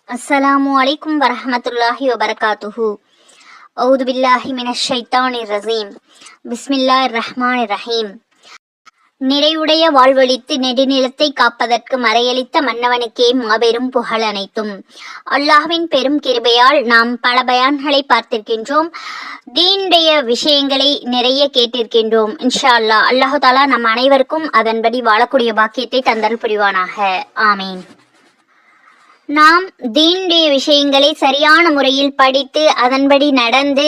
அஸ்ஸலாமு அலைக்கும் வரஹ்மத்துல்லாஹி வபரகாத்துஹு. அவுது பில்லாஹி மினஷ் ஷைத்தானிர் ரஜீம். பிஸ்மில்லாஹிர் ரஹ்மானிர் ரஹீம். நிறைவுடைய வாழ்வழித்து நெடுநிலத்தை காப்பதற்கு மறையளித்த மன்னவனுக்கே மாபெரும் புகழ் அனைத்தும். அல்லாஹ்வின் பெரும் கிருபையால் நாம் பல பயான்களை பார்த்திருக்கின்றோம். தீனுடைய விஷயங்களை நிறைய கேட்டிருக்கின்றோம். இன்ஷா அல்லாஹ் அல்லாஹு தாலா நம் அனைவருக்கும் அதன்படி வாழக்கூடிய பாக்கியத்தை தந்தல் புரிவானாக. ஆமீன். நாம் தீனுடைய விஷயங்களை சரியான முறையில் படித்து அதன்படி நடந்து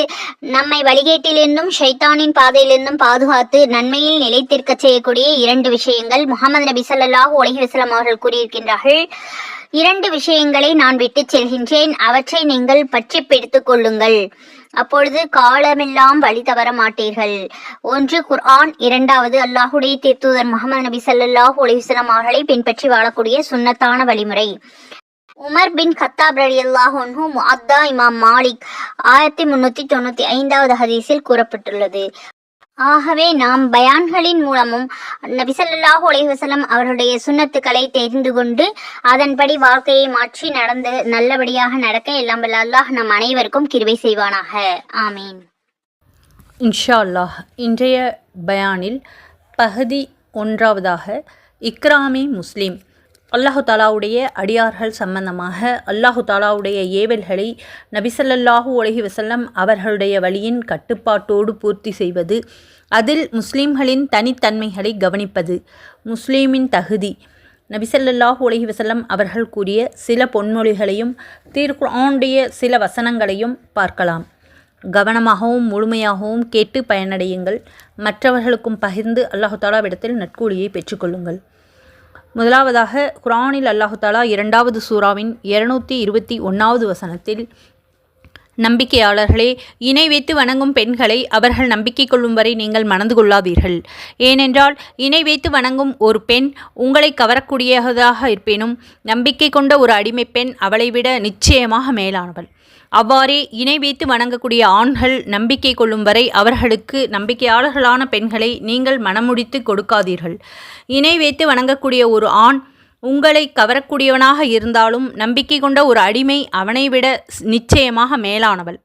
நம்மை வழிகேட்டிலிருந்தும் ஷைத்தானின் பாதையிலிருந்தும் பாதுகாத்து நன்மையில் நிலைத்திருக்க செய்யக்கூடிய 2 விஷயங்கள் முஹம்மது நபி ஸல்லல்லாஹு அலைஹி வஸல்லம் அவர்கள் கூறியிருக்கின்றார்கள். 2 விஷயங்களை நான் விட்டு செல்கின்றேன், அவற்றை நீங்கள் பற்றி பிடித்துக் கொள்ளுங்கள், அப்பொழுது காலமெல்லாம் வழி தவற மாட்டீர்கள். 1 குர்ஆன், 2வது அல்லாஹுடைய தூதர் முஹம்மது நபி ஸல்லல்லாஹு அலைஹி வஸல்லம் அவர்களை பின்பற்றி வாழக்கூடிய சுன்னத்தான வழிமுறை. உமர் பின் கத்தாப் ரலியல்லாஹு அன்ஹு முஅத்தா இமாம் மாலிக் 1395வது ஹதீஸில் கூறப்பட்டுள்ளது. ஆகவே நாம் பயான்களின் மூலமும் நபி ஸல்லல்லாஹு அலைஹி வஸல்லம் அவர்களுடைய சுன்னத்துக்களை தெரிந்து கொண்டு அதன்படி வாழ்க்கையை மாற்றி நடந்து நல்லபடியாக நடக்க எல்லாம் வல்ல அல்லாஹ் நம் அனைவருக்கும் கிருபை செய்வானாக. ஆமீன். இன்ஷா அல்லாஹ். இன்றைய பயானில் பகுதி 1வதாக இக்ராமி முஸ்லீம். அல்லாஹு தாலாவுடைய அடியார்கள் சம்பந்தமாக அல்லாஹு தாலாவுடைய ஏவல்களை நபி ஸல்லல்லாஹு அலைஹி வஸல்லம் அவர்களுடைய வழியின் கட்டுப்பாட்டோடு பூர்த்தி செய்வது, அதில் முஸ்லீம்களின் தனித்தன்மைகளை கவனிப்பது, முஸ்லீமின் தகுதி, நபி ஸல்லல்லாஹு அலைஹி வஸல்லம் அவர்கள் கூறிய சில பொன்மொழிகளையும் திருக்குர்ஆனுடைய சில வசனங்களையும் பார்க்கலாம். கவனமாகவும் முழுமையாகவும் கேட்டு பயனடையுங்கள். மற்றவர்களுக்கும் பகிர்ந்து அல்லாஹு தாலாவிடத்தில் நற்கூலியை பெற்றுக்கொள்ளுங்கள். முதலாவதாக குர்ஆனில் அல்லாஹு தாலா 2வது சூராவின் 221வது வசனத்தில், நம்பிக்கையாளர்களே, இணை வைத்து வணங்கும் பெண்களை அவர்கள் நம்பிக்கை கொள்ளும் வரை நீங்கள் மணந்து கொள்ளாதீர்கள். ஏனென்றால் இணை வைத்து வணங்கும் ஒரு பெண் உங்களை கவரக்கூடியதாக இருப்பினும் நம்பிக்கை கொண்ட ஒரு அடிமை பெண் அவளை விட நிச்சயமாக மேலானவள். அவ்வாறே இணை வைத்து வணங்கக்கூடிய ஆண்கள் நம்பிக்கை கொள்ளும் வரை அவர்களுக்கு நம்பிக்கையாளர்களான பெண்களை நீங்கள் மணமுடித்து கொடுக்காதீர்கள். இணை வைத்து வணங்கக்கூடிய ஒரு ஆண் உங்களை கவரக்கூடியவனாக இருந்தாலும் நம்பிக்கை கொண்ட ஒரு அடிமை அவனை விட நிச்சயமாக மேலானவள்.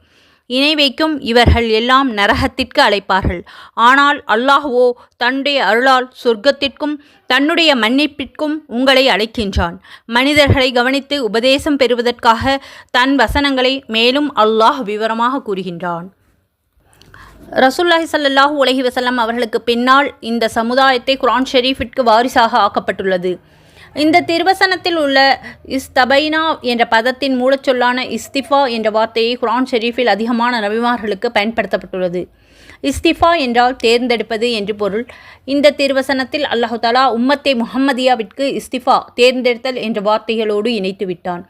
இணை வைக்கும் இவர்கள் எல்லாம் நரகத்திற்கு அழைப்பார்கள். ஆனால் அல்லாஹ்வோ தன்னுடைய அருளால் சொர்க்கத்திற்கும் தன்னுடைய மன்னிப்பிற்கும் உங்களை அழைக்கின்றான். மனிதர்களை கவனித்து உபதேசம் பெறுவதற்காக தன் வசனங்களை மேலும் அல்லாஹ் விவரமாக கூறுகின்றான். ரசூலுல்லாஹி ஸல்லல்லாஹு அலைஹி வஸல்லம் அவர்களுக்கு பின்னால் இந்த சமுதாயத்தை குர்ஆன் ஷரீஃபிற்கு வாரிசாக ஆக்கப்பட்டுள்ளது. இந்த திருவசனத்தில் உள்ள இஸ்தபைனா என்ற பதத்தின் மூலச்சொல்லான இஸ்திஃபா என்ற வார்த்தையை குர்ஆன் ஷரீஃபில் அதிகமான நபிமார்களுக்கு பயன்படுத்தப்பட்டுள்ளது. இஸ்திஃபா என்றால் தேர்ந்தெடுப்பது என்று பொருள். இந்த திருவசனத்தில் அல்லாஹு தாலா உம்மத்தே முஹம்மதியாவிற்கு இஸ்திஃபா தேர்ந்தெடுத்தல் என்ற வார்த்தைகளோடு இணைத்து விட்டான்.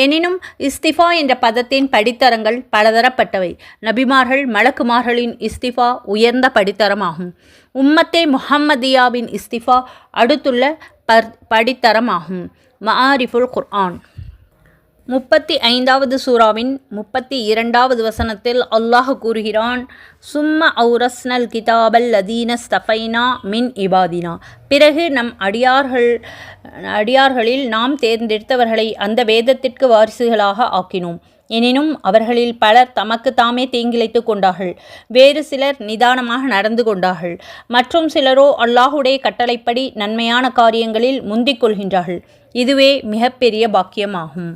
எனினும் இஸ்திஃபா என்ற பதத்தின் படித்தரங்கள் பலதரப்பட்டவை. நபிமார்கள் மலக்குமார்களின் இஸ்திஃபா உயர்ந்த படித்தரமாகும். உம்மத்தே முஹம்மதியாவின் இஸ்திஃபா அடுத்துள்ள படித்தரமாகும். மஆரிஃபுல் குர்ஆன் 35வது சூராவின் 32வது வசனத்தில் அல்லாஹ் கூறுகிறான், சும்ம அவுரஸ்னல் கிதாபல் லதீன ஸ்தஃபைனா மின் இபாதினா. பிறகு நம் அடியார்களில் நாம் தேர்ந்தெடுத்தவர்களை அந்த வேதத்திற்கு வாரிசுகளாக ஆக்கினோம். எனினும் அவர்களில் பலர் தமக்கு தாமே தீங்கிழைத்து கொண்டார்கள். வேறு சிலர் நிதானமாக நடந்து கொண்டார்கள். மற்றும் சிலரோ அல்லாஹுடைய கட்டளைப்படி நன்மையான காரியங்களில் முந்திக் கொள்கின்றார்கள். இதுவே மிகப்பெரிய பாக்கியமாகும்.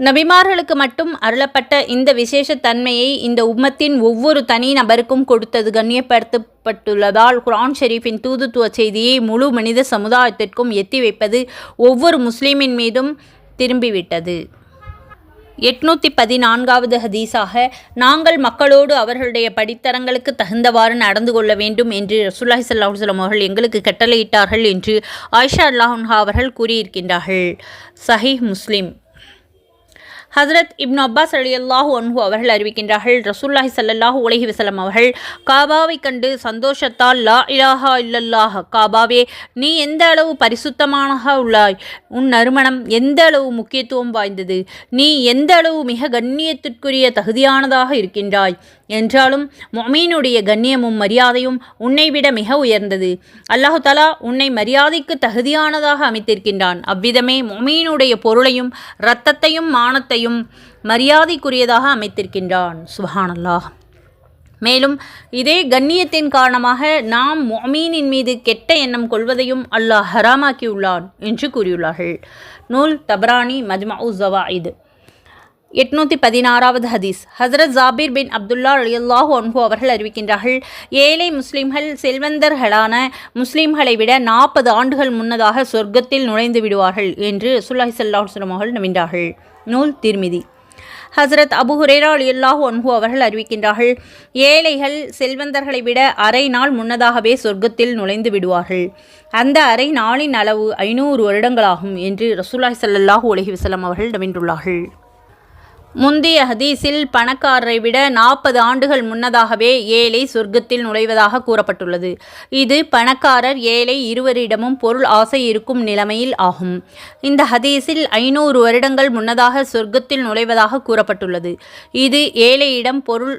நபிமார்களுக்கு மட்டும் அருளப்பட்ட இந்த விசேஷ தன்மையை இந்த உம்மத்தின் ஒவ்வொரு தனி நபருக்கும் கொடுத்தது கண்ணியப்படுத்தப்பட்டுள்ளதால் குர்ஆன் ஷரீஃபின் தூதுத்துவ செய்தியை முழு மனித சமுதாயத்திற்கும் எத்தி வைப்பது ஒவ்வொரு முஸ்லீமின் மீதும் திரும்பிவிட்டது. 814வது ஹதீஸாக, நாங்கள் மக்களோடு அவர்களுடைய படித்தரங்களுக்கு தகுந்தவாறு நடந்து கொள்ள வேண்டும் என்று ரசூலுல்லாஹி ஸல்லல்லாஹு அலைஹி வஸல்லம் அவர்கள் எங்களுக்கு கட்டளையிட்டார்கள் என்று ஆயிஷா ரலியல்லாஹு அன்ஹா அவர்கள் கூறியிருக்கின்றார்கள். சஹீஹ் முஸ்லிம். ஹஜ்ரத் இப்னு அப்பாஸ் ரலியல்லாஹு அன்ஹு அவர்கள் அறிவிக்கின்றார்கள், ரசூலுல்லாஹி ஸல்லல்லாஹு அலைஹி வஸல்லம் அவர்கள் காபாவை கண்டு சந்தோஷத்தால், லா இலாஹா இல்லல்லாஹ், காபாவே நீ எந்த அளவு பரிசுத்தமானதாக உள்ளாய், உன் நறுமணம் எந்த அளவு முக்கியத்துவம் வாய்ந்தது, நீ எந்த அளவு மிக கண்ணியத்திற்குரிய தகுதியானதாக இருக்கின்றாய், என்றாலும் முஃமினுடைய கண்ணியமும் மரியாதையும் உன்னை விட மிக உயர்ந்தது. அல்லாஹு தஆலா உன்னை மரியாதைக்கு தகுதியானதாக அமைத்திருக்கின்றான். அவ்விதமே முஃமினுடைய பொருளையும் இரத்தத்தையும் மானத்தையும் மரியாதைக்குரியதாக அமைத்திருக்கின்றான். சுப்ஹானல்லாஹ். மேலும் இதே கண்ணியத்தின் காரணமாக நாம் முஃமினின் மீது கெட்ட எண்ணம் கொள்வதையும் அல்லாஹ் ஹராமாக்கியுள்ளான் என்று கூறியுள்ளார்கள். நூல் தபரானி மஜ்மஉ ஸவாயித். 816வது ஹதீஸ். ஹஸ்ரத் ஜாபிர் பின் அப்துல்லா ரலியல்லாஹு அன்ஹு அவர்கள் அறிவிக்கின்றார்கள், ஏழை முஸ்லிம்கள் செல்வந்தர்களான முஸ்லிம்களை விட 40 ஆண்டுகள் முன்னதாக சொர்க்கத்தில் நுழைந்து விடுவார்கள் என்று ரசூலுல்லாஹி ஸல்லல்லாஹு அலைஹி வஸல்லம் அவர்கள் நம்பினார்கள். நூல் திர்மிதி. ஹஸ்ரத் அபு ஹுரைரா ரலியல்லாஹு அன்ஹு அவர்கள் அறிவிக்கின்றார்கள், ஏழைகள் செல்வந்தர்களை விட அரை நாள் முன்னதாகவே சொர்க்கத்தில் நுழைந்து விடுவார்கள். அந்த அரை நாளின் அளவு 500 வருடங்களாகும் என்று ரசூலுல்லாஹி ஸல்லல்லாஹு அலைஹி வஸல்லம் அவர்கள் நம்பியுள்ளார்கள். முந்தைய ஹதீஸில் பணக்காரரை விட 40 ஆண்டுகள் முன்னதாகவே ஏழை சொர்க்கத்தில் நுழைவதாக கூறப்பட்டுள்ளது. இது பணக்காரர் ஏழை இருவரிடமும் பொருள் ஆசை இருக்கும் நிலைமையில் ஆகும். இந்த ஹதீஸில் 500 வருடங்கள் முன்னதாக சொர்க்கத்தில் நுழைவதாக கூறப்பட்டுள்ளது. இது ஏழையிடம் பொருள்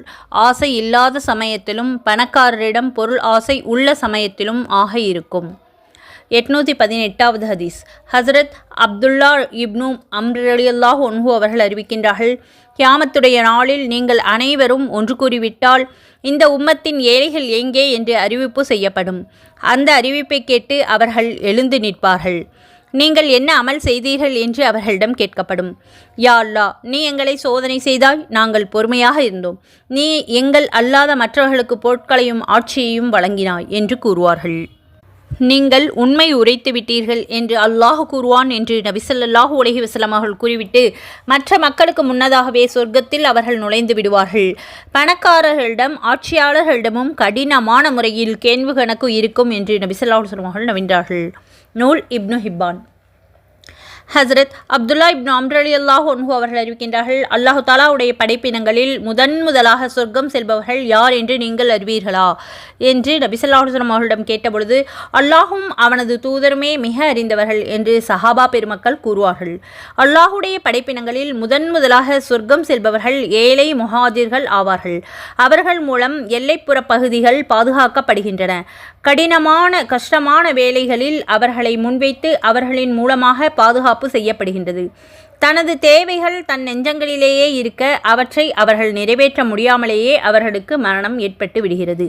ஆசை இல்லாத சமயத்திலும் பணக்காரரிடம் பொருள் ஆசை உள்ள சமயத்திலும் ஆக இருக்கும். 818வது ஹதீஸ். ஹஸ்ரத் அப்துல்லா இப்னு அம்ர் ரலியல்லாஹு அன்ஹு அவர்கள் அறிவிக்கின்றார்கள், கியாமத்துடைய நாளில் நீங்கள் அனைவரும் ஒன்று கூறிவிட்டால் இந்த உம்மத்தின் ஏழைகள் எங்கே என்று அறிவிப்பு செய்யப்படும். அந்த அறிவிப்பை கேட்டு அவர்கள் எழுந்து நிற்பார்கள். நீங்கள் என்ன அமல் செய்தீர்கள் என்று அவர்களிடம் கேட்கப்படும். யா அல்லாஹ், நீ எங்களை சோதனை செய்தாய், நாங்கள் பொறுமையாக இருந்தோம். நீ எங்கள் அல்லாத மற்றவர்களுக்கு பொருட்களையும் ஆட்சியையும் வழங்கினாய் என்று கூறுவார்கள். நீங்கள் உண்மை உரைத்து விட்டீர்கள் என்று அல்லாஹ் கூறுவான் என்று நபி ஸல்லல்லாஹு அலைஹி வஸல்லம் அவர்கள் கூறிவிட்டு மற்ற மக்களுக்கு முன்னதாகவே சொர்க்கத்தில் அவர்கள் நுழைந்து விடுவார்கள். பணக்காரர்களிடம் ஆட்சியாளர்களிடமும் கடினமான முறையில் கேள்வி கணக்கு இருக்கும் என்று நபி ஸல்லல்லாஹு அலைஹி வஸல்லம் அவர்கள் நம்பினார்கள். நூல் இப்னு ஹிப்பான். ஹஸ்ரத் அப்துல்லா இப்னு அம்ர் ரலியல்லாஹு அன்ஹு அவர்கள் அறிவிக்கின்றார்கள், அல்லாஹு தஆலாவுடைய படைப்பினங்களில் முதலாக சொர்க்கம் செல்பவர்கள் யார் என்று நீங்கள் அறிவீர்களா என்று நபி ஸல்லல்லாஹு அலைஹி வஸல்லம் அவர்களிடம் கேட்டபொழுது, அல்லாஹும் அவனது தூதருமே மிக அறிந்தவர்கள் என்று சஹாபா பெருமக்கள் கூறுவார்கள். அல்லாஹுடைய படைப்பினங்களில் முதலாக சொர்க்கம் செல்பவர்கள் ஏழை முஹாஜிர்கள் ஆவார்கள். அவர்கள் மூலம் எல்லைப்புற பகுதிகள் பாதுகாக்கப்படுகின்றன. கடினமான கஷ்டமான வேலைகளில் அவர்களை முன்வைத்து அவர்களின் மூலமாக பாதுகாப்பு செய்யப்படுகின்றது. தனது தேவைகள் தன் நெஞ்சங்களிலேயே இருக்க அவற்றை அவர்கள் நிறைவேற்ற முடியாமலேயே அவர்களுக்கு மரணம் ஏற்பட்டு விடுகிறது.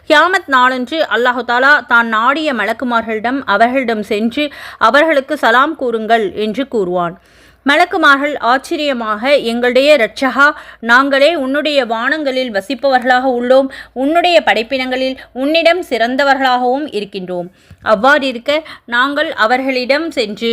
கியாமத் நாளன்று அல்லாஹு தஆலா தான் நாடிய மலக்குமார்களிடம் அவர்களிடம் சென்று அவர்களுக்கு சலாம் கூறுங்கள் என்று கூறுவான். மலக்குமார்கள் ஆச்சரியமாக, எங்களுடைய இரட்சகா, நாங்களே உன்னுடைய வானங்களில் வசிப்பவர்களாக உள்ளோம், உன்னுடைய படைப்பினங்களில் உன்னிடம் சிறந்தவர்களாகவும் இருக்கின்றோம். அவ்வாறிருக்க நாங்கள் அவர்களிடம் சென்று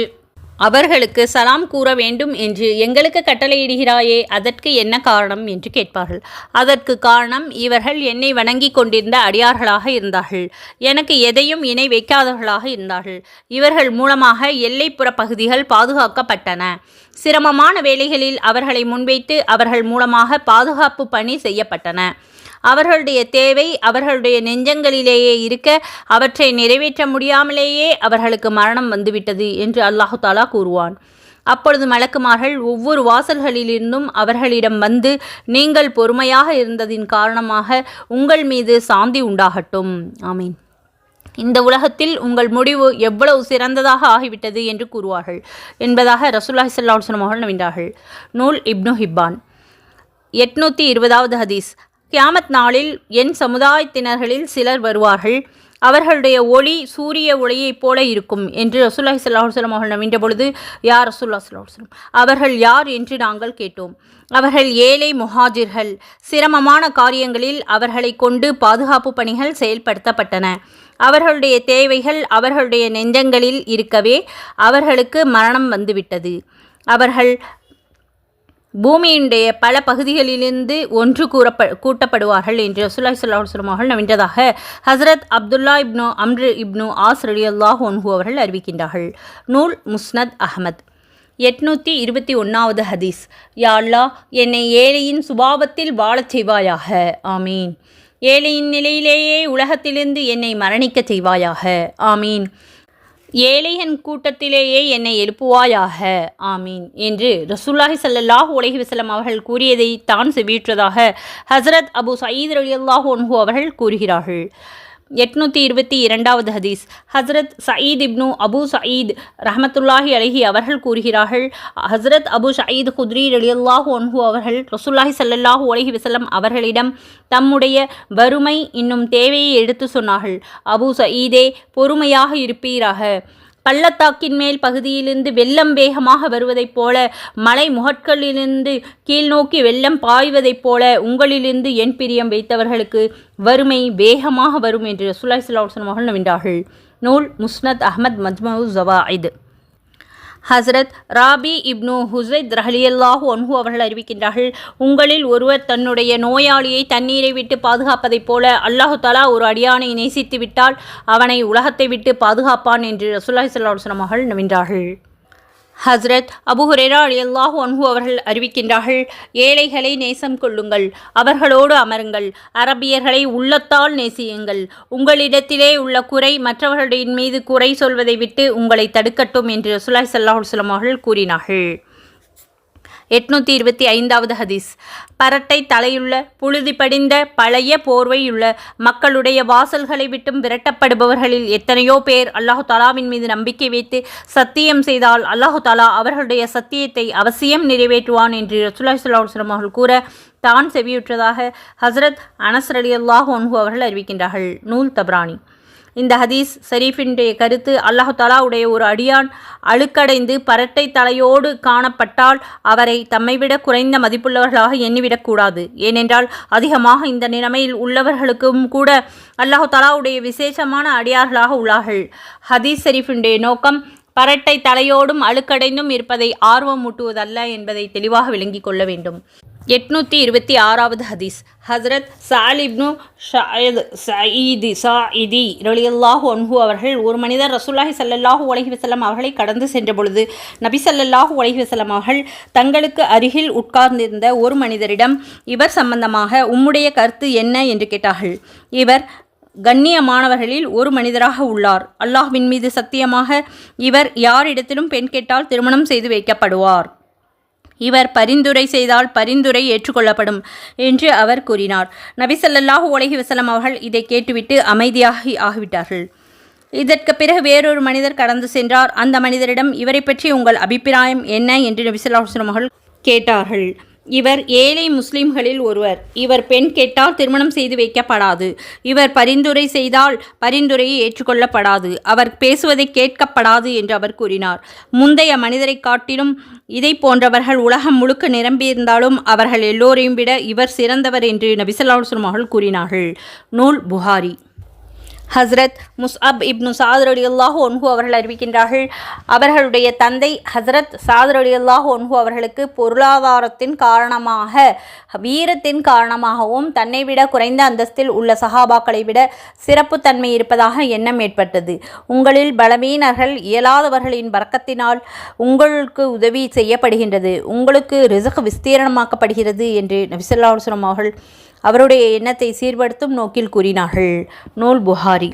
அவர்களுக்கு சலாம் கூற வேண்டும் என்று எங்களுக்கு கட்டளையிடுகிறாயே, அதற்கு என்ன காரணம் என்று கேட்பார்கள். அதற்கு காரணம், இவர்கள் என்னை வணங்கி கொண்டிருந்த அடியார்களாக இருந்தார்கள், எனக்கு எதையும் இணை வைக்காதவர்களாக இருந்தார்கள். இவர்கள் மூலமாக எல்லைப்புற பகுதிகள் பாதுகாக்கப்பட்டன. சிரமமான வேலைகளில் அவர்களை முன்வைத்து அவர்கள் மூலமாக பாதுகாப்பு பணி செய்யப்பட்டன. அவர்களுடைய தேவை அவர்களுடைய நெஞ்சங்களிலேயே இருக்க அவற்றை நிறைவேற்ற முடியாமலேயே அவர்களுக்கு மரணம் வந்துவிட்டது என்று அல்லாஹு தஆலா கூறுவான். அப்பொழுது மலக்குமார்கள் ஒவ்வொரு வாசல்களிலிருந்தும் அவர்களிடம் வந்து, நீங்கள் பொறுமையாக இருந்ததின் காரணமாக உங்கள் மீது சாந்தி உண்டாகட்டும், ஆமீன், இந்த உலகத்தில் உங்கள் முடிவு எவ்வளவு சிறந்ததாக ஆகிவிட்டது என்று கூறுவார்கள் என்பதாக ரசூலுல்லாஹி ஸல்லல்லாஹு அலைஹி வஸல்லம் அவர்கள் நம்பினார்கள். நூல் இப்னு ஹிப்பான். 820வது ஹதீஸ். கியாமத் நாளில் என் சமுதாயத்தினர்களில் சிலர் வருவார்கள். அவர்களுடைய ஒளி சூரிய ஒளியைப் போல இருக்கும் என்று ரசூலுல்லாஹி ஸல்லல்லாஹு அலைஹி வஸல்லம் அவர்கள் நம்பின பொழுது, யா ரசூலுல்லாஹி ஸல்லல்லாஹு அலைஹி வஸல்லம், அவர்கள் யார் என்று நாங்கள் கேட்டோம். அவர்கள் ஏழை முஹாஜிர்கள். சிரமமான காரியங்களில் அவர்களை கொண்டு பாதுகாப்பு பணிகள் செயல்படுத்தப்பட்டன. அவர்களுடைய தேவைகள் அவர்களுடைய நெஞ்சங்களில் இருக்கவே அவர்களுக்கு மரணம் வந்துவிட்டது. அவர்கள் பூமியினுடைய பல பகுதிகளிலிருந்து ஒன்று கூட்டப்படுவார்கள் என்று ரசூலுல்லாஹி ஸல்லல்லாஹு அலைஹி வஸல்லம் அவர்கள் நம்பினதாக ஹஸ்ரத் அப்துல்லா இப்னு அம்ர் இப்னு ஆஸ் ரலியல்லாஹு அன்ஹு அவர்கள் அறிவிக்கின்றார்கள். நூல் முஸ்னத் அஹ்மத். 821வது ஹதீஸ். யா அல்லாஹ், என்னை ஏழையின் சுபாவத்தில் வாழச் செய்வாயாக, ஆமீன். ஏழையின் நிலையிலேயே உலகத்திலிருந்து என்னை மரணிக்கச் செய்வாயாக, ஆமீன். ஏழையின் கூட்டத்திலேயே என்னை எழுப்புவாயாக, ஆமீன் என்று ரசூலுல்லாஹி ஸல்லல்லாஹு அலைஹி வஸல்லம் அவர்கள் கூறியதை தான் செவியுற்றதாக ஹஸரத் அபூ சயீத் ரலியல்லாஹு அன்ஹு அவர்கள் கூறுகிறார்கள். 822வது ஹதீஸ். ஹஸ்ரத் சயீத் இப்னு அபு சயீத் ரஹமத்துல்லாஹி அலைஹி அவர்கள் கூறுகிறார்கள், ஹஸ்ரத் அபு சயீத் குத்ரி ரலியல்லாஹு அன்ஹு அவர்கள் ரசூலுல்லாஹி ஸல்லல்லாஹு அலைஹி வஸல்லம் அவர்களிடம் தம்முடைய வறுமை இன்னும் தேவையை எடுத்து சொன்னார்கள். அபு சயீதே, பொறுமையாக இருப்பீராக. பள்ளத்தாக்கின் மேல் பகுதியிலிருந்து வெள்ளம் வேகமாக வருவதைப் போல, மலை முகட்களிலிருந்து கீழ்நோக்கி வெள்ளம் பாய்வதைப் போல உங்களிலிருந்து என் பிரியம் வைத்தவர்களுக்கு வறுமை வேகமாக வரும் என்று ரசூலுல்லாஹி ஸல்லல்லாஹு அலைஹி வஸல்லம் அவர்கள் நவின்றார்கள். நூல் முஸ்னத் அஹ்மத் மஜ்மஉ ஸவாயித். ஹஸ்ரத் ராபி இப்னு ஹுசைத் ரலியல்லாஹு அன்ஹு அவர்கள் அறிவிக்கின்றார்கள், உங்களில் ஒருவர் தன்னுடைய நோயாளியை தண்ணீரை விட்டு பாதுகாப்பதைப் போல அல்லாஹு தஆலா ஒரு அடியானை நேசித்து விட்டால் அவனை உலகத்தை விட்டு பாதுகாப்பான் என்று ரசூலுல்லாஹி ஸல்லல்லாஹு அலைஹி வஸல்லம் அவர்கள் நவின்றார்கள். ஹஸ்ரத் அபூ ஹுரைரா ரலியல்லாஹு அன்ஹு அவர்கள் அறிவிக்கின்றார்கள், ஏழைகளை நேசம் கொள்ளுங்கள், அவர்களோடு அமருங்கள், அரபியர்களை உள்ளத்தால் நேசியுங்கள், உங்களிடத்திலே உள்ள குறை மற்றவர்களின் மீது குறை சொல்வதை விட்டு உங்களை தடுக்கட்டும் என்று ரசூலுல்லாஹி ஸல்லல்லாஹு அலைஹி வஸல்லம் அவர்கள் கூறினார்கள். 825வது ஹதீஸ். பரட்டை தலையுள்ள புழுதி படிந்த பழைய போர்வையுள்ள மக்களுடைய வாசல்களை விட்டும் விரட்டப்படுபவர்களில் எத்தனையோ பேர் அல்லாஹு தாலாவின் மீது நம்பிக்கை வைத்து சத்தியம் செய்தால் அல்லாஹு தாலா அவர்களுடைய சத்தியத்தை அவசியம் நிறைவேற்றுவான் என்று ரசூலுல்லாஹி ஸல்லல்லாஹு அலைஹி வஸல்லம் அவர்கள் கூற தான் செவியுற்றதாக ஹஸ்ரத் அனஸ் ரலியல்லாஹு அன்ஹு அவர்கள் அறிவிக்கின்றார்கள். நூல் தப்ரானி. இந்த ஹதீஸ் ஷரீஃபினுடைய கருத்து, அல்லாஹு தஆலாவுடைய ஒரு அடியான் அழுக்கடைந்து பரட்டை தலையோடு காணப்பட்டால் அவரை தம்மைவிட குறைந்த மதிப்புள்ளவர்களாக எண்ணிவிடக்கூடாது. ஏனென்றால் அதிகமாக இந்த நிலைமையில் உள்ளவர்களுக்கும் கூட அல்லாஹு தஆலாவுடைய விசேஷமான அடியார்களாக உள்ளார்கள். ஹதீஸ் ஷரீஃபினுடைய நோக்கம் பரட்டை தலையோடும் அழுக்கடைந்தும் இருப்பதை ஆர்வமூட்டுவதல்ல என்பதை தெளிவாக விளங்கிக் கொள்ள வேண்டும். 826வது ஹதீஸ். ஹஸ்ரத் சால் இப்னு சாயிதி ரலியல்லாஹு அன்ஹு அவர்கள், ஒரு மனிதர் ரசூலுல்லாஹி ஸல்லல்லாஹு அலைஹி வஸல்லம் அவர்களை கடந்து சென்ற பொழுது நபி ஸல்லல்லாஹு அலைஹி வஸல்லம் அவர்கள் தங்களுக்கு அருகில் உட்கார்ந்திருந்த ஒரு மனிதரிடம் இவர் சம்பந்தமாக உம்முடைய கருத்து என்ன என்று கேட்டார்கள். இவர் கண்ணியமானவர்களில் ஒரு மனிதராக உள்ளார். அல்லாஹ்வின் மீது சத்தியமாக இவர் யாரிடத்திலும் பெண் கேட்டால் திருமணம் செய்து வைக்கப்படுவார். இவர் பரிந்துரை செய்தால் பரிந்துரை ஏற்றுக்கொள்ளப்படும் என்று அவர் கூறினார். நபி ஸல்லல்லாஹு அலைஹி வஸல்லம் அவர்கள் இதை கேட்டுவிட்டு அமைதியாக ஆகிவிட்டார்கள். இதற்கு பிறகு வேறொரு மனிதர் கடந்து சென்றார். அந்த மனிதரிடம் இவரை பற்றி உங்கள் அபிப்பிராயம் என்ன என்று நபி ஸல்லல்லாஹு அலைஹி வஸல்லம் அவர்கள் கேட்டார்கள். இவர் ஏழை முஸ்லிம்களில் ஒருவர். இவர் பெண் கேட்டால் திருமணம் செய்து வைக்கப்படாது. இவர் பரிந்துரை செய்தால் பரிந்துரையை ஏற்றுக்கொள்ளப்படாது. அவர் பேசுவதை கேட்கப்படாது என்று அவர் கூறினார். முந்தைய மனிதரை காட்டிலும் இதை போன்றவர்கள் உலகம் முழுக்க நிரம்பியிருந்தாலும் அவர்கள் எல்லோரையும் விட இவர் சிறந்தவர் என்று நபி ஸல்லல்லாஹு அலைஹி வஸல்லம் அவர்கள் கூறினார்கள். நூல் புகாரி. ஹஸ்ரத் முஸ்அப் இப்னு சாத் ரலியல்லாஹு அன்ஹு அவர்கள் அறிவிக்கின்றார்கள், அவர்களுடைய தந்தை ஹஸ்ரத் சாத் ரலியல்லாஹு அன்ஹு அவர்களுக்கு பொருளாதாரத்தின் காரணமாக வீரத்தின் காரணமாகவும் தன்னை விட குறைந்த அந்தஸ்தில் உள்ள சஹாபாக்களை விட சிறப்புத்தன்மை இருப்பதாக எண்ணம் ஏற்பட்டது. உங்களில் பலவீனர்கள் இயலாதவர்களின் பரக்கத்தினால் உங்களுக்கு உதவி செய்யப்படுகின்றது, உங்களுக்கு ரிஸ்க் விஸ்தீரணமாக்கப்படுகிறது என்று நபி ஸல்லல்லாஹு அலைஹி வஸல்லம் அவர்கள் அவருடைய எண்ணத்தை சீர்படுத்தும் நோக்கில் கூறினார்கள். நூல் புகாரி.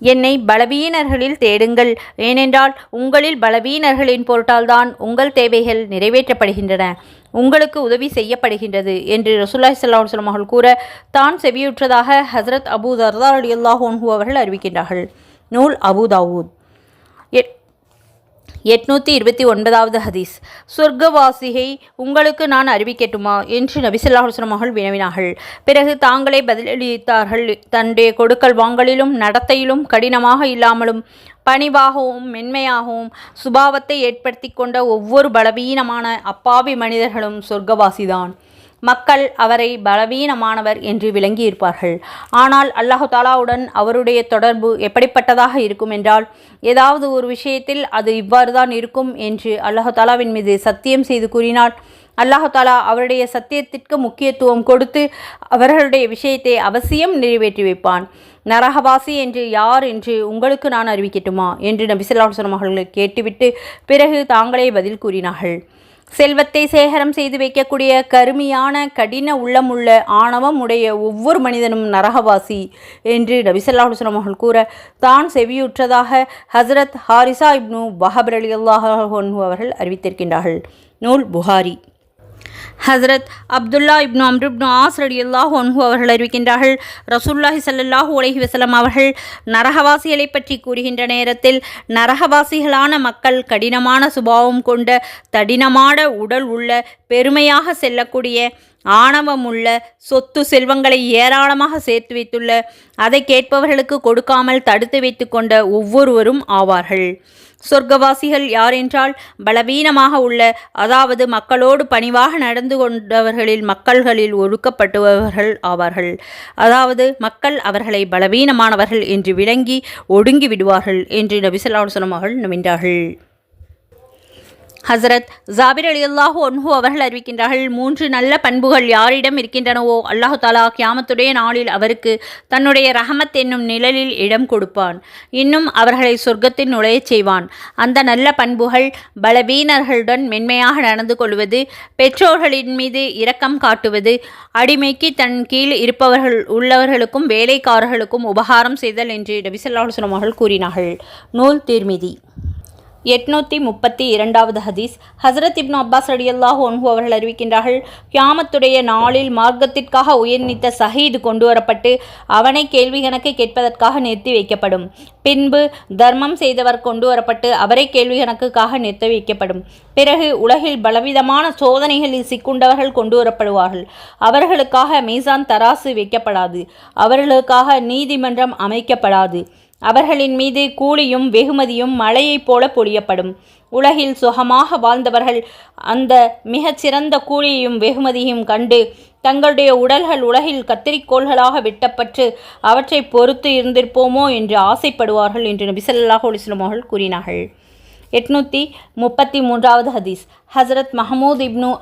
என்னை பலவீனர்களில் தேடுங்கள், ஏனென்றால் உங்களில் பலவீனர்களின் பொருட்டால்தான் உங்கள் தேவைகள் நிறைவேற்றப்படுகின்றன, உங்களுக்கு உதவி செய்யப்படுகின்றது என்று ரசூலுல்லாஹி ஸல்லல்லாஹு அலைஹி வஸல்லம் அவர்கள் கூற தான் செவியுற்றதாக ஹஸ்ரத் அபூ தர்தா ரலியல்லாஹு அன்ஹு அவர்கள் அறிவிக்கின்றார்கள். நூல் அபூ தாவூத். 829வது ஹதீஸ். சொர்க்கவாசியை உங்களுக்கு நான் அறிவிக்கட்டுமா என்று நபி ஸல்லல்லாஹு அலைஹி வஸல்லம் அவர்கள் வினவினார்கள். பிறகு தாங்களே பதிலளித்தார்கள், தன்னுடைய கொடுக்கல் வாங்கலிலும் நடத்தையிலும் கடினமாக இல்லாமலும் பணிவாகவும் மென்மையாகவும் சுபாவத்தை ஏற்படுத்தி கொண்ட ஒவ்வொரு பலவீனமான அப்பாவி மனிதர்களும் சொர்க்கவாசிதான். மக்கள் அவரை பலவீனமானவர் என்று விளங்கியிருப்பார்கள். ஆனால் அல்லாஹு தாலாவுடன் அவருடைய தொடர்பு எப்படிப்பட்டதாக இருக்கும் என்றால், ஏதாவது ஒரு விஷயத்தில் அது இவ்வாறு தான் இருக்கும் என்று அல்லாஹு தாலாவின் மீது சத்தியம் செய்து கூறினால் அல்லாஹு தாலா அவருடைய சத்தியத்திற்கு முக்கியத்துவம் கொடுத்து அவர்களுடைய விஷயத்தை அவசியம் நிறைவேற்றி வைப்பான். நரகவாசி என்று யார் என்று உங்களுக்கு நான் அறிவிக்கட்டுமா என்று நபி ஸல்லல்லாஹு அலைஹி வஸல்லம் அவர்கள் கேட்டுவிட்டு பிறகு தாங்களே பதில் கூறினார்கள். செல்வத்தை சேகரம் செய்து வைக்கக்கூடிய கருமையான கடின உள்ளமுள்ள ஆணவம் உடைய ஒவ்வொரு மனிதனும் நரகவாசி என்று நபி ஸல்லல்லாஹு அலைஹி வஸல்லம் அவர்கள் கூற தான் செவியுற்றதாக ஹசரத் ஹாரிசா இப்னு வஹப் ரலியல்லாஹு அன்ஹு அவர்கள் அறிவித்திருக்கின்றார்கள். நூல் புகாரி. ஹசரத் அப்துல்லா இப்னு அம்ர் இப்னு ஆஸ் ரலியல்லாஹு அன்ஹு அவர்கள் அறிவிக்கின்றார்கள், ரசூலுல்லாஹி ஸல்லல்லாஹு அலைஹி வஸல்லம் அவர்கள் நரகவாசிகளை பற்றி கூறுகின்ற நேரத்தில், நரகவாசிகளான மக்கள் கடினமான சுபாவம் கொண்ட தடினமான உடல் உள்ள பெருமையாக செல்லக்கூடிய ஆணவமுள்ள சொத்து செல்வங்களை ஏராளமாக சேர்த்து வைத்துள்ள அதை கேட்பவர்களுக்கு கொடுக்காமல் தடுத்து வைத்து கொண்ட ஒவ்வொருவரும் ஆவார்கள். சொர்க்கவாசிகள் யார் என்றால் பலவீனமாக உள்ள, அதாவது மக்களோடு பணிவாக நடந்து கொண்டவர்களில் மக்கள்களில் ஒடுக்கப்பட்டவர்கள் ஆவார்கள். அதாவது மக்கள் அவர்களை பலவீனமானவர்கள் என்று விளங்கி ஒடுங்கி விடுவார்கள் என்று நபி ஸல்லல்லாஹு அலைஹி வஸல்லம் அவர்கள் நம்பினார்கள். ஹசரத் ஜாபிர் ரலியல்லாஹு அன்ஹு அவர்கள் அறிவிக்கின்றார்கள், 3 நல்ல பண்புகள் யாரிடம் இருக்கின்றனவோ அல்லாஹு தஆலா கியாமத்துடைய நாளில் அவருக்கு தன்னுடைய ரஹமத் என்னும் நிழலில் இடம் கொடுப்பான். இன்னும் அவர்களை சொர்க்கத்தில் நுழையச் செய்வான். அந்த நல்ல பண்புகள் பலவீனர்களுடன் மென்மையாக நடந்து கொள்வது, பெற்றோர்களின் மீது இரக்கம் காட்டுவது, அடிமைக்கு தன் கீழ் உள்ளவர்களுக்கும் வேலைக்காரர்களுக்கும் உபகாரம் செய்தல் என்று நபி ஸல்லல்லாஹு அலைஹி வஸல்லம் அவர்கள் கூறினார்கள். நூல் திர்மிதி. 832வது ஹதீஸ். ஹசரத் இப்னு அப்பாஸ் ரலியல்லாஹு அன்ஹு அவர்கள் அறிவிக்கின்றார்கள், கியாமத்துடைய நாளில் மார்க்கத்திற்காக உயிர் நீத்த ஷஹீது கொண்டு வரப்பட்டு அவனை கேள்வி கணக்கு கேட்பதற்காக நிறுத்தி வைக்கப்படும். பின்பு தர்மம் செய்தவர் கொண்டு வரப்பட்டு அவரை கேள்வி கணக்குக்காக நிறுத்தி வைக்கப்படும். பிறகு உலகில் பலவிதமான சோதனைகளில் சிக்குண்டவர்கள் கொண்டு வரப்படுவார்கள். அவர்களுக்காக மீசான் தராசு வைக்கப்படாது. அவர்களுக்காக நீதிமன்றம் அமைக்கப்படாது. அவர்களின் மீது கூலியும் வெகுமதியும் மழையைப் போல பொழியப்படும். உலகில் சுகமாக வாழ்ந்தவர்கள் அந்த மிகச்சிறந்த கூலியையும் வெகுமதியையும் கண்டு தங்களுடைய உடல்கள் உலகில் கத்தரிக்கோள்களாக வெட்டப்பட்டு அவற்றை பொறுத்து இருந்திருப்போமோ என்று ஆசைப்படுவார்கள் என்று நபி ஸல்லல்லாஹு அலைஹி வஸல்லம் அவர்கள் கூறினார்கள். 833வது ஹதீஸ். ஹசரத் மஹமூத் இப்னு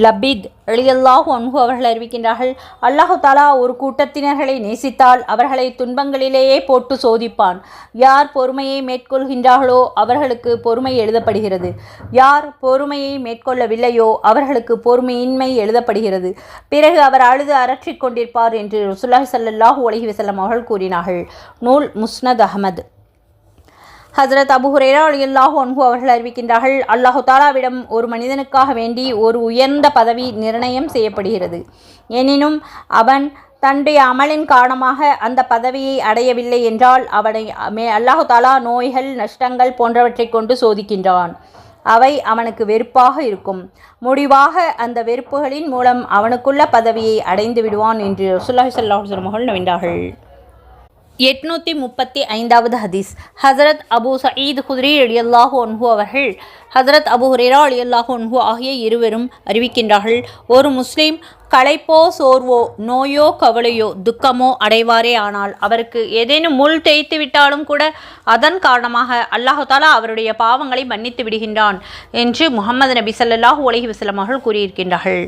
லபீத் ரலியல்லாஹு அன்ஹு அவர்கள் அறிவிக்கின்றார்கள், அல்லாஹு தஆலா ஒரு கூட்டத்தினர்களை நேசித்தால் அவர்களை துன்பங்களிலேயே போட்டு சோதிப்பான். யார் பொறுமையை மேற்கொள்கின்றார்களோ அவர்களுக்கு பொறுமை எழுதப்படுகிறது. யார் பொறுமையை மேற்கொள்ளவில்லையோ அவர்களுக்கு பொறுமையின்மை எழுதப்படுகிறது. பிறகு அவர் அழுது அரற்றிக் கொண்டிருப்பார் என்று ரசூலுல்லாஹி ஸல்லல்லாஹு அலைஹி வஸல்லம் அவர்கள் கூறினார்கள். நூல் முஸ்னத் அஹ்மத். ஹசரத் அபூ ஹுரைரா ரலியல்லாஹு அன்ஹு அவர்கள் அறிவிக்கின்றார்கள், அல்லாஹு தஆலாவிடம் ஒரு மனிதனுக்காக வேண்டி ஒரு உயர்ந்த பதவி நிர்ணயம் செய்யப்படுகிறது. எனினும் அவன் தன்னுடைய அமலின் காரணமாக அந்த பதவியை அடையவில்லை என்றால் அவனை அல்லாஹு தஆலா நோய்கள், நஷ்டங்கள் போன்றவற்றை கொண்டு சோதிக்கின்றான். அவை அவனுக்கு வெறுப்பாக இருக்கும். முடிவாக அந்த வெறுப்புகளின் மூலம் அவனுக்குள்ள பதவியை அடைந்து விடுவான் என்று ரசூலுல்லாஹி ஸல்லல்லாஹு அலைஹி வஸல்லம் அவர்கள் நம்பினார்கள். 835வது ஹதீஸ். ஹசரத் அபூ சயீத் குத்ரி ரலியல்லாஹு அன்ஹு அவர்கள் ஹசரத் அபூ ஹுரைரா ரலியல்லாஹு அன்ஹு ஆகிய இருவரும் அறிவிக்கின்றார்கள், ஒரு முஸ்லீம் களைப்போ சோர்வோ நோயோ கவலையோ துக்கமோ அடைவாரே ஆனால் அவருக்கு ஏதேனும் முள் தேய்த்து விட்டாலும் கூட அதன் காரணமாக அல்லாஹு தஆலா அவருடைய பாவங்களை மன்னித்து விடுகின்றான் என்று முஹம்மது நபி ஸல்லல்லாஹு அலைஹி வஸல்லம் அவர்கள் கூறியிருக்கின்றார்கள்.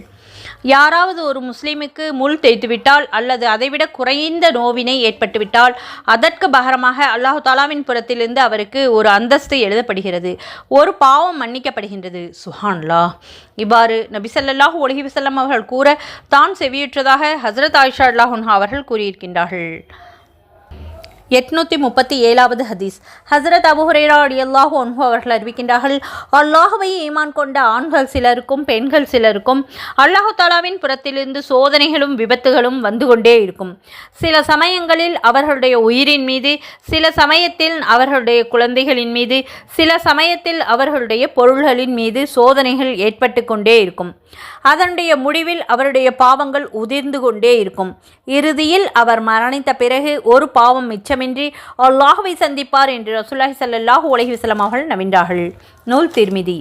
யாராவது ஒரு முஸ்லீமுக்கு முள் தேய்த்துவிட்டால் அல்லது அதைவிட குறைந்த நோவினை ஏற்பட்டுவிட்டால் அதற்கு பகரமாக அல்லாஹு தாலாவின் புறத்திலிருந்து அவருக்கு ஒரு அந்தஸ்து எழுதப்படுகிறது, ஒரு பாவம் மன்னிக்கப்படுகின்றது. சுப்ஹானல்லாஹ். இவ்வாறு நபி ஸல்லல்லாஹு அலைஹி வஸல்லம் அவர்கள் கூற தான் செவியுற்றதாக ஹஸரத் ஆயிஷா ரலியல்லாஹு அன்ஹா அவர்கள் கூறியிருக்கின்றார்கள். 837வது ஹதீஸ். ஹசரத் அபூ ஹுரைரா ரலியல்லாஹு அன்ஹு அவர்கள் அறிவிக்கின்றார்கள், அல்லாஹ்வை ஈமான் கொண்ட ஆண்கள் சிலருக்கும் பெண்கள் சிலருக்கும் அல்லாஹு தஆலாவின் புறத்திலிருந்து சோதனைகளும் விபத்துகளும் வந்து கொண்டே இருக்கும். சில சமயங்களில் அவர்களுடைய உயிரின் மீது, சில சமயத்தில் அவர்களுடைய குழந்தைகளின் மீது, சில சமயத்தில் அவர்களுடைய பொருள்களின் மீது சோதனைகள் ஏற்பட்டு கொண்டே இருக்கும். அதனுடைய முடிவில் அவருடைய பாவங்கள் உதிர்ந்து கொண்டே இருக்கும். இறுதியில் அவர் மரணித்த பிறகு ஒரு பாவம் மிச்சமின்றி அல்லாஹ்வை சந்திப்பார் என்று ரசூலுல்லாஹி ஸல்லல்லாஹு அலைஹி வஸல்லம் அவர்கள் நம்பினார்கள். நூல் திர்மிதி.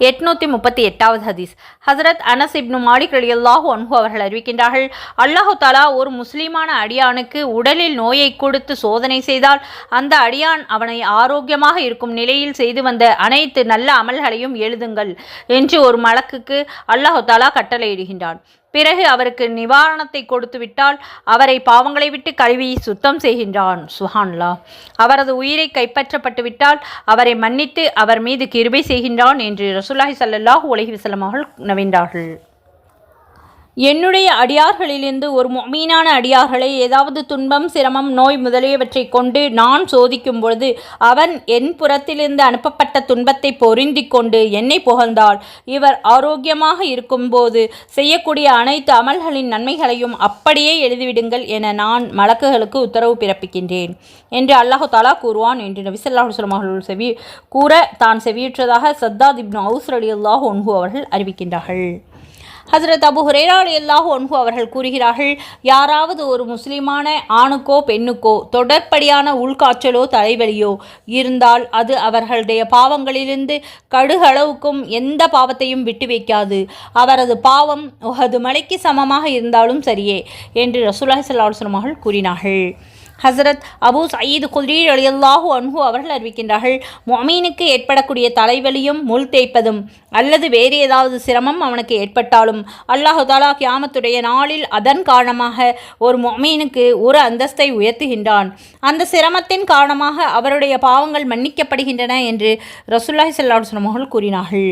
838வது ஹதீஸ். ஹசரத் அனஸ் இப்னு மாலிக் ரலியல்லாஹு அன்ஹு அவர்கள் அறிவிக்கின்றார்கள், அல்லாஹு தஆலா ஒரு முஸ்லிமான அடியானுக்கு உடலில் நோயை கொடுத்து சோதனை செய்தால் அந்த அடியான் அவனை ஆரோக்கியமாக இருக்கும் நிலையில் செய்து வந்த அனைத்து நல்ல அமல்களையும் எழுதுங்கள் என்று ஒரு மலக்குக்கு அல்லாஹு தஆலா கட்டளையிடுகின்றான். பிறகு அவருக்கு நிவாரணத்தை கொடுத்துவிட்டால் அவரை பாவங்களை விட்டு கழுவி சுத்தம் செய்கின்றான். சுஹான்லா. அவரது உயிரை கைப்பற்றப்பட்டு விட்டால் அவரை மன்னித்து அவர் மீது கிருபை செய்கின்றான் என்று ரசூலுல்லாஹி ஸல்லல்லாஹு அலைஹி வஸல்லம் அவர்கள் நவின்றார்கள். என்னுடைய அடியார்களிலிருந்து ஒரு முஃமினான அடியார்களை ஏதாவது துன்பம், சிரமம், நோய் முதலியவற்றை கொண்டு நான் சோதிக்கும் பொழுது அவன் என் புறத்திலிருந்து அனுப்பப்பட்ட துன்பத்தை பொருந்திக் கொண்டு என்னை புகழ்ந்தால் இவர் ஆரோக்கியமாக இருக்கும்போது செய்யக்கூடிய அனைத்து அமல்களின் நன்மைகளையும் அப்படியே எழுதிவிடுங்கள் என நான் மலக்குகளுக்கு உத்தரவு பிறப்பிக்கின்றேன் என்று அல்லாஹு தாலா கூறுவான் என்று நபி ஸல்லல்லாஹு அலைஹி வஸல்லம் அவர்கள் கூற தான் செவியுற்றதாக சத்தாத் இப்னு அவுஸ் ரலியல்லாஹு அன்ஹு அவர்கள் அறிவிக்கின்றார்கள். ஹஜ்ரத் அபூ ஹுரைரா ரலியல்லாஹு அன்ஹு அவர்கள் கூறுகிறார்கள், யாராவது ஒரு முஸ்லிமான ஆணுக்கோ பெண்ணுக்கோ தொடர்படியான உள்காய்ச்சலோ தலைவலியோ இருந்தால் அது அவர்களுடைய பாவங்களிலிருந்து கடுகளவுக்கும் எந்த பாவத்தையும் விட்டு வைக்காது. அவரது பாவம் உஹது மலைக்கு சமமாக இருந்தாலும் சரியே என்று ரசூலுல்லாஹி ஸல்லல்லாஹு அலைஹி வஸல்லம் அவர்கள் கூறினார்கள். ஹசரத் அபூ சயீத் குத்ரி ரலியல்லாஹு அன்ஹு அவர்கள் அறிவிக்கின்றார்கள், முஃமினுக்கு ஏற்படக்கூடிய தலைவலியும் முள் தேய்ப்பதும் அல்லது வேறு ஏதாவது சிரமம் அவனுக்கு ஏற்பட்டாலும் அல்லாஹு தஆலா கியாமத்துடைய நாளில் அதன் காரணமாக ஒரு முஃமினுக்கு ஒரு அந்தஸ்தை உயர்த்துகின்றான். அந்த சிரமத்தின் காரணமாக அவருடைய பாவங்கள் மன்னிக்கப்படுகின்றன என்று ரசூலுல்லாஹி ஸல்லல்லாஹு அலைஹி வஸல்லம் அவர்கள் கூறினார்கள்.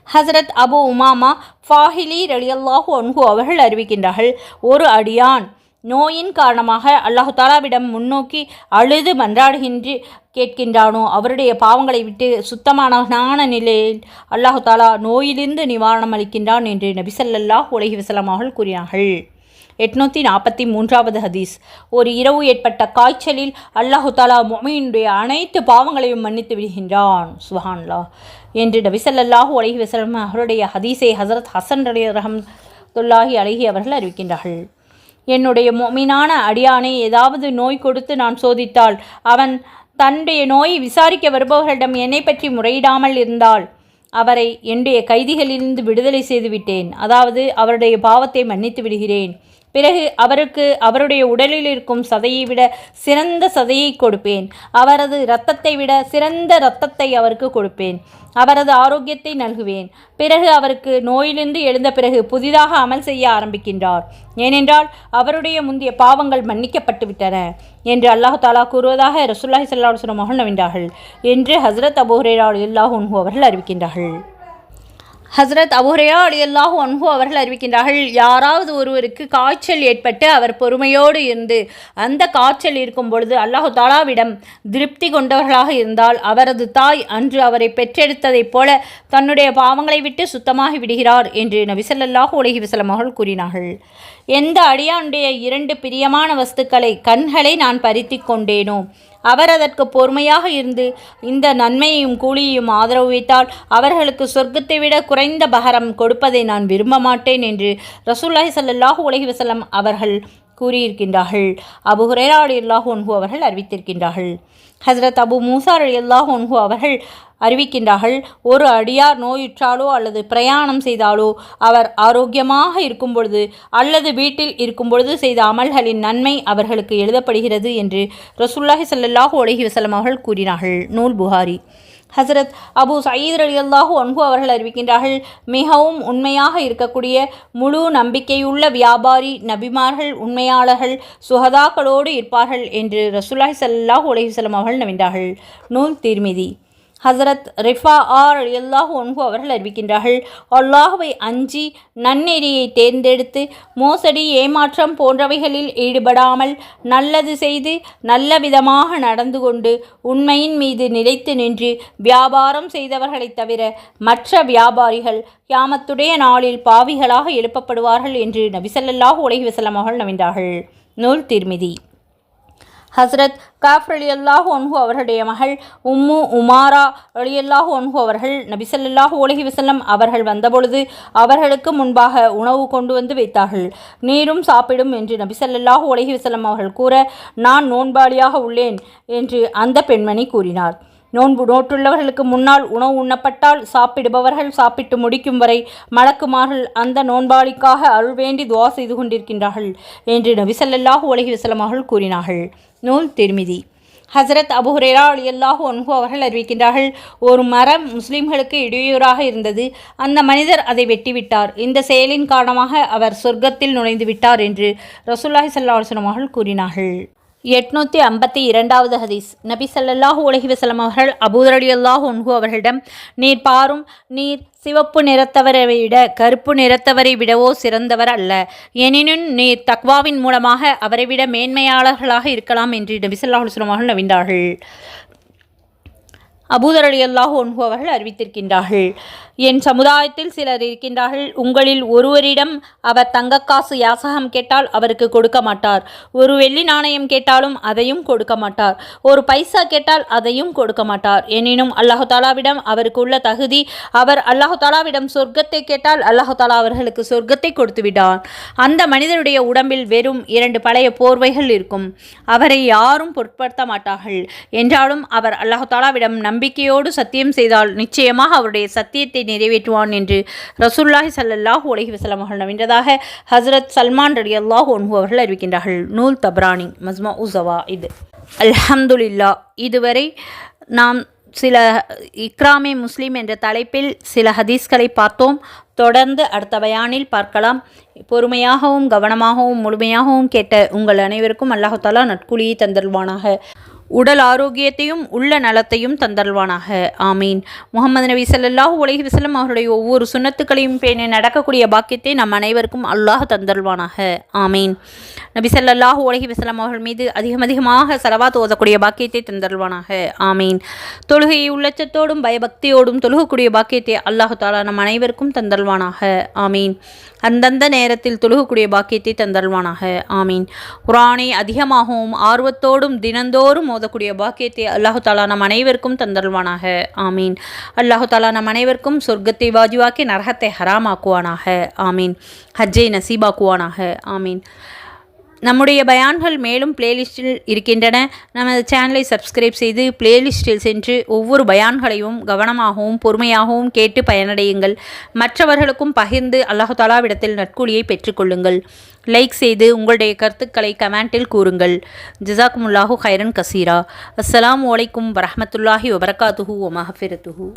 ஹசரத் அபு உமாமா ஃபாஹிலி ரலியல்லாஹு அன்ஹு அவர்கள் அறிவிக்கின்றார்கள், ஒரு அடியான் நோயின் காரணமாக அல்லாஹு தாலாவிடம் முன்னோக்கி அழுது மன்றாடுகின்ற கேட்கின்றானோ அவருடைய பாவங்களை விட்டு சுத்தமான நிலையில் அல்லாஹு தாலா நோயிலிருந்து நிவாரணம் அளிக்கின்றான் என்று நபி ஸல்லல்லாஹு அலைஹி வஸல்லம் அவர்கள் கூறினார்கள். 843வது ஹதீஸ். ஒரு இரவு ஏற்பட்ட காய்ச்சலில் அல்லாஹு தாலா முஃமினுடைய அனைத்து பாவங்களையும் மன்னித்து விடுகின்றான். சுப்ஹானல்லாஹ் என்று நபி ஸல்லல்லாஹு அலைஹி வஸல்லம் அவருடைய ஹதீஸை ஹஸரத் ஹசன் ரஹ்மத்துல்லாஹி அலைஹி அவர்கள் அறிவிக்கின்றார்கள். என்னுடைய முஃமினான அடியானை ஏதாவது நோய் கொடுத்து நான் சோதித்தால் அவன் தன்னுடைய நோயை விசாரிக்க வருபவர்களிடம் என்னை பற்றி முறையிடாமல் இருந்தால் அவரை என்னுடைய கைதிகளிலிருந்து விடுதலை செய்துவிட்டேன், அதாவது அவருடைய பாவத்தை மன்னித்து விடுகிறேன். பிறகு அவருக்கு அவருடைய உடலில் இருக்கும் சதையை விட சிறந்த சதையை கொடுப்பேன். அவரது இரத்தத்தை விட சிறந்த இரத்தத்தை அவருக்கு கொடுப்பேன். அவரது ஆரோக்கியத்தை நல்குவேன். பிறகு அவருக்கு நோயிலிருந்து எழுந்த பிறகு புதிதாக அமல் செய்ய ஆரம்பிக்கின்றார். ஏனென்றால் அவருடைய முந்தைய பாவங்கள் மன்னிக்கப்பட்டு விட்டன என்று அல்லாஹு தாலா கூறுவதாக ரசூலுல்லாஹி ஸல்லல்லாஹு அலைஹி வஸல்லம் அவர்கள் நவின்றார்கள் என்று ஹஜ்ரத் அபூ ஹுரைரா ரலியல்லாஹு அன்ஹு அவர்கள் அறிவிக்கின்றார்கள். ஹசரத் அபூ ஹுரைரா ரலியல்லாஹு அன்ஹு அவர்கள் அறிவிக்கின்றார்கள், யாராவது ஒருவருக்கு காய்ச்சல் ஏற்பட்டு அவர் பொறுமையோடு இருந்து அந்த காய்ச்சல் இருக்கும் பொழுது அல்லாஹு தாலாவிடம் திருப்தி கொண்டவர்களாக இருந்தால் அவரது தாய் அன்று அவரை பெற்றெடுத்ததைப் போல தன்னுடைய பாவங்களை விட்டு சுத்தமாகி விடுகிறார் என்று நபி ஸல்லல்லாஹு அலைஹி வஸல்லம் அவர்கள் கூறினார்கள். எந்த அடியானுடைய 2 பிரியமான வஸ்துக்களை கண்களை நான் பறித்து கொண்டேனோ அவர் அதற்கு பொறுமையாக இருந்து இந்த நன்மையையும் கூலியையும் ஆதரவு வைத்தால் அவர்களுக்கு சொர்க்கத்தை விட குறைந்த பகரம் கொடுப்பதை நான் விரும்ப மாட்டேன் என்று ரசூலுல்லாஹி ஸல்லல்லாஹு அலைஹி வஸல்லம் அவர்கள் கூறியிருக்கின்றார்கள். அபூ ஹுரைரா ரலியல்லாஹு அன்ஹு அவர்கள் அறிவித்திருக்கின்றார்கள். ஹஜ்ரத் அபு மூசா ரலியல்லாஹு அன்ஹு அவர்கள் அறிவிக்கின்றார்கள், ஒரு அடியார் நோயுற்றாலோ அல்லது பிரயாணம் செய்தாலோ அவர் ஆரோக்கியமாக இருக்கும் பொழுது அல்லது வீட்டில் இருக்கும் பொழுது செய்த அமல்களின் நன்மை அவர்களுக்கு எழுதப்படுகிறது என்று ரசூலுல்லாஹி ஸல்லல்லாஹு அலைஹி வஸல்லம் அவர்கள் கூறினார்கள். நூல் புகாரி. ஹசரத் அபூ சயீத் ரலியல்லாஹு அன்ஹு அவர்கள் அறிவிக்கின்றார்கள், மிகவும் உண்மையாக இருக்கக்கூடிய முழு நம்பிக்கையுள்ள வியாபாரி நபிமார்கள் உண்மையாளர்கள் சுஹதாக்களோடு இருப்பார்கள் என்று ரசூலுல்லாஹி ஸல்லல்லாஹு அலைஹி வஸல்லம் அவர்கள் நவின்றார்கள். நூல் திர்மிதி. ஹசரத் ரிஃபா ரலியல்லாஹு அன்ஹு அவர்கள் அறிவிக்கின்றார்கள், அல்லாஹ்வை அஞ்சி நன்னெறியை தேர்ந்தெடுத்து மோசடி ஏமாற்றம் போன்றவைகளில் ஈடுபடாமல் நல்லது செய்து நல்ல விதமாக நடந்து கொண்டு உண்மையின் மீது நிலைத்து நின்று வியாபாரம் செய்தவர்களைத் தவிர மற்ற வியாபாரிகள் கியாமத்துடைய நாளில் பாவிகளாக எழுப்பப்படுவார்கள் என்று நபி ஸல்லல்லாஹு அலைஹி வஸல்லம் அவர்கள் நவின்றார்கள். நூல் திர்மிதி. ஹசரத் காஃப் ரலியல்லாஹு அன்ஹு அவர்களுடைய மகள் உம்மு உமாரா ரலியல்லாஹு அன்ஹு அவர்கள் நபி ஸல்லல்லாஹு அலைஹி வஸல்லம் அவர்கள் வந்தபொழுது அவர்களுக்கு முன்பாக உணவு கொண்டு வந்து வைத்தார்கள். நீரும் சாப்பிடும் என்று நபி ஸல்லல்லாஹு அலைஹி வஸல்லம் அவர்கள் கூற, நான் நோன்பாளியாக உள்ளேன் என்று அந்த பெண்மணி கூறினார். நோன்பு நோட்டுள்ளவர்களுக்கு முன்னால் உணவு உண்ணப்பட்டால் சாப்பிடுபவர்கள் சாப்பிட்டு முடிக்கும் வரை மலக்குமார்கள் அந்த நோன்பாளிக்காக அருள் வேண்டி துஆ செய்து கொண்டிருக்கின்றார்கள் என்று நபி ஸல்லல்லாஹு அலைஹி வஸல்லம் அவர்கள் கூறினார்கள். நூல் திர்மிதி. ஹசரத் அபூ ஹுரைரா ரலியல்லாஹு அன்ஹு அவர்கள் அறிவிக்கின்றார்கள், ஒரு மரம் முஸ்லிம்களுக்கு இடையூறாக இருந்தது. அந்த மனிதர் அதை வெட்டிவிட்டார். இந்த செயலின் காரணமாக அவர் சொர்க்கத்தில் நுழைந்து விட்டார் என்று ரசூலுல்லாஹி ஸல்லல்லாஹு அலைஹி வஸல்லம் அவர்கள் கூறினார்கள். 852வது ஹதீஸ். நபி ஸல்லல்லாஹு அலைஹி வஸல்லம் அவர்கள் அபூ ரலியல்லாஹு அன்ஹு அவர்களிடம், நீர் பாரும், நீர் சிவப்பு நிறத்தவரை விட கருப்பு நிறத்தவரை விடவோ சிறந்தவர் அல்ல. எனினும் நீர் தக்வாவின் மூலமாக அவரை விட மேன்மையாளர்களாக இருக்கலாம் என்று நபி ஸல்லல்லாஹு அலைஹி வஸல்லம் அவர்கள் நவின்றார்கள். அபூதர் ரலியல்லாஹு அன்ஹு அவர்கள் அறிவித்திருக்கின்றார்கள், என் சமுதாயத்தில் சிலர் இருக்கின்றார்கள், உங்களில் ஒருவரிடம் அவர் தங்கக்காசு யாசகம் கேட்டால் அவருக்கு கொடுக்க மாட்டார். ஒரு வெள்ளி நாணயம் கேட்டாலும் அதையும் கொடுக்க மாட்டார். ஒரு பைசா கேட்டால் அதையும் கொடுக்க மாட்டார். எனினும் அல்லாஹு தாலாவிடம் அவருக்கு உள்ள தகுதி, அவர் அல்லாஹு தாலாவிடம் சொர்க்கத்தை கேட்டால் அல்லாஹு தாலா அவர்களுக்கு சொர்க்கத்தை கொடுத்து விடான். அந்த மனிதருடைய உடம்பில் வெறும் 2 பழைய போர்வைகள் இருக்கும். அவரை யாரும் பொருட்படுத்த மாட்டார்கள். என்றாலும் அவர் அல்லாஹு தாலாவிடம் நம்பிக்கையோடு சத்தியம் செய்தால் நிச்சயமாக அவருடைய சத்தியத்தை நிறைவேற்றுவான் என்று ரசூலுல்லாஹி ஸல்லல்லாஹு அலைஹி வஸல்லம் அவர்கள் நவின்றதாக ஹஸ்ரத் சல்மான் ரலியல்லாஹு அன்ஹு அவர்கள் அறிவிக்கின்றார்கள். நூல் தப்ரானி மஜ்மஉ ஸவாயித். அல்ஹம்துலில்லாஹ். இதுவரை நாம் சில இக்ராமே முஸ்லிம் என்ற தலைப்பில் சில ஹதீஸ்களை பார்த்தோம். தொடர்ந்து அடுத்த பயானில் பார்க்கலாம். பொறுமையாகவும் கவனமாகவும் முழுமையாகவும் கேட்ட உங்கள் அனைவருக்கும் அல்லாஹு தஆலா நற்கூலியை தந்தருள்வானாக. உடல் ஆரோக்கியத்தையும் உள்ள நலத்தையும் தந்தருள்வானாக. ஆமீன். முஹம்மது நபி ஸல்லல்லாஹு அலைஹி வஸல்லம் அவருடைய ஒவ்வொரு சுன்னத்துக்களையும் பேணி நடக்கக்கூடிய பாக்கியத்தை நம் அனைவருக்கும் அல்லாஹ் தந்தருள்வானாக. ஆமீன். நபி ஸல்லல்லாஹு அலைஹி வஸல்லம் அவர்கள் மீது அதிகமாக ஸலவாத் ஓதக்கூடிய பாக்கியத்தை தந்தருள்வானாக. ஆமீன். தொழுகையை உள்ளச்சத்தோடும் பயபக்தியோடும் தொழுகக்கூடிய பாக்கியத்தை அல்லாஹு தஆலா நம் அனைவருக்கும் தந்தருள்வானாக. ஆமீன். அந்தந்த நேரத்தில் தொழுகக்கூடிய பாக்கியத்தை தந்தருள்வானாக. ஆமீன். குர்ஆனை அதிகமாகவும் ஆர்வத்தோடும் தினந்தோறும் ஓதக்கூடிய பாக்கியத்தை அல்லாஹு தஆலா நம் அனைவருக்கும் தந்தருள்வானாக. ஆமீன். அல்லாஹு தஆலா நம் அனைவருக்கும் சொர்க்கத்தை வாஜிவாக்கி நரகத்தை ஹராமாக்குவானாக. ஆமீன். ஹஜ்ஜை நசீபாக்குவானாக. ஆமீன். நம்முடைய பயான்கள் மேலும் பிளேலிஸ்டில் இருக்கின்றன. நமது சேனலை சப்ஸ்கிரைப் செய்து பிளேலிஸ்டில் சென்று ஒவ்வொரு பயான்களையும் கவனமாகவும் பொறுமையாகவும் கேட்டு பயனடையுங்கள். மற்றவர்களுக்கும் பகிர்ந்து அல்லாஹு தஆலாவிடத்தில் நற்கூலியை பெற்றுக்கொள்ளுங்கள். லைக் செய்து உங்களுடைய கருத்துக்களை கமெண்டில் கூறுங்கள். ஜஸாக்குமுல்லாஹு ஹைரன் கசீரா. அஸ்ஸலாமு அலைக்கும் வரஹ்மத்துல்லாஹி வபரகாத்துஹு வ மஃபிரத்துஹு.